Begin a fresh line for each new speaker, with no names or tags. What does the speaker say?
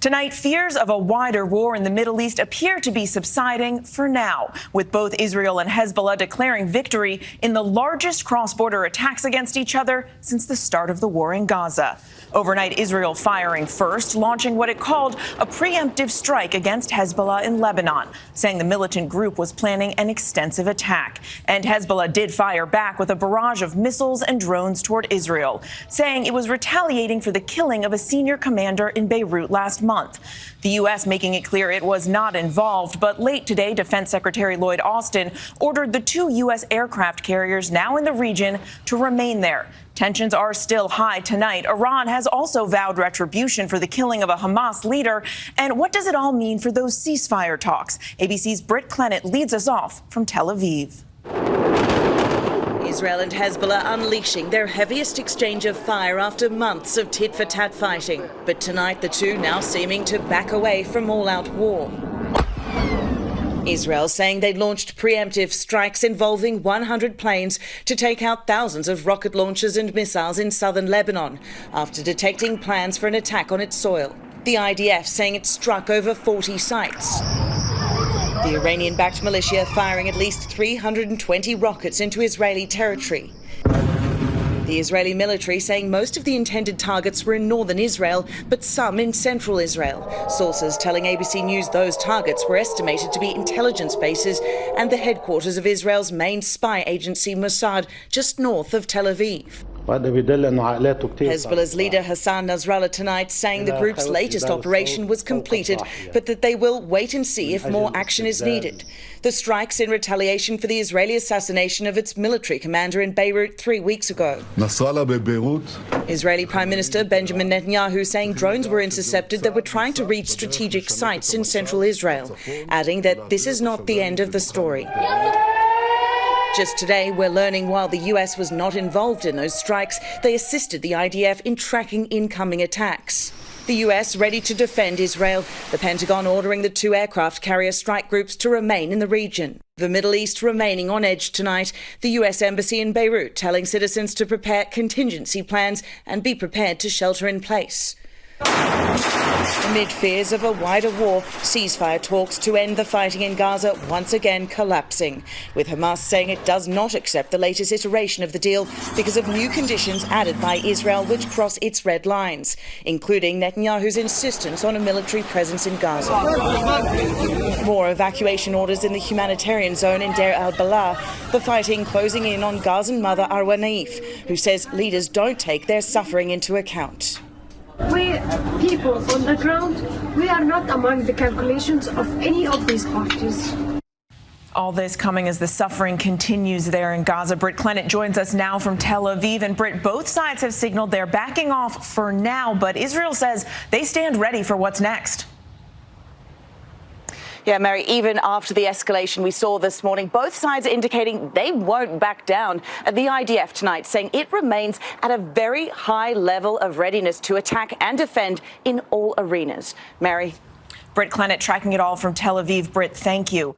Tonight, fears of a wider war in the Middle East appear to be subsiding for now, with both Israel and Hezbollah declaring victory in the largest cross-border attacks against each other since the start of the war in Gaza. Overnight, Israel firing first, launching what it called a preemptive strike against Hezbollah in Lebanon, saying the militant group was planning an extensive attack. And Hezbollah did fire back with a barrage of missiles and drones toward Israel, saying it was retaliating for the killing of a senior commander in Beirut last month. The U.S. making it clear it was not involved, but late today, Defense Secretary Lloyd Austin ordered the 2 U.S. aircraft carriers now in the region to remain there. Tensions are still high tonight. Iran has also vowed retribution for the killing of a Hamas leader. And what does it all mean for those ceasefire talks? ABC's Britt Clennett leads us off from Tel Aviv.
Israel and Hezbollah unleashing their heaviest exchange of fire after months of tit-for-tat fighting. But tonight, the two now seeming to back away from all-out war. Israel saying they launched preemptive strikes involving 100 planes to take out thousands of rocket launchers and missiles in southern Lebanon after detecting plans for an attack on its soil. The IDF saying it struck over 40 sites. The Iranian-backed militia firing at least 320 rockets into Israeli territory. The Israeli military saying most of the intended targets were in northern Israel, but some in central Israel. Sources telling ABC News those targets were estimated to be intelligence bases and the headquarters of Israel's main spy agency, Mossad, just north of Tel Aviv. Hezbollah's leader Hassan Nasrallah tonight saying the group's latest operation was completed, but that they will wait and see if more action is needed. The strikes in retaliation for the Israeli assassination of its military commander in Beirut 3 weeks ago. Israeli Prime Minister Benjamin Netanyahu saying drones were intercepted that were trying to reach strategic sites in central Israel, adding that this is not the end of the story. Just today, we're learning while the US was not involved in those strikes, they assisted the IDF in tracking incoming attacks. The US ready to defend Israel, the Pentagon ordering the 2 aircraft carrier strike groups to remain in the region. The Middle East remaining on edge tonight, the US Embassy in Beirut telling citizens to prepare contingency plans and be prepared to shelter in place. Amid fears of a wider war, ceasefire talks to end the fighting in Gaza once again collapsing, with Hamas saying it does not accept the latest iteration of the deal because of new conditions added by Israel which cross its red lines, including Netanyahu's insistence on a military presence in Gaza. More evacuation orders in the humanitarian zone in Deir al-Balah, the fighting closing in on Gazan mother Arwa Naif, who says leaders don't take their suffering into account.
We, people on the ground, we are not among the calculations of any of these parties.
All this coming as the suffering continues there in Gaza. Britt Clennett joins us now from Tel Aviv. And Britt, both sides have signaled they're backing off for now, but Israel says they stand ready for what's next.
Yeah, Mary, even after the escalation we saw this morning, both sides indicating they won't back down. The IDF tonight saying it remains at a very high level of readiness to attack and defend in all arenas. Mary.
Britt Clennett tracking it all from Tel Aviv. Britt, thank you.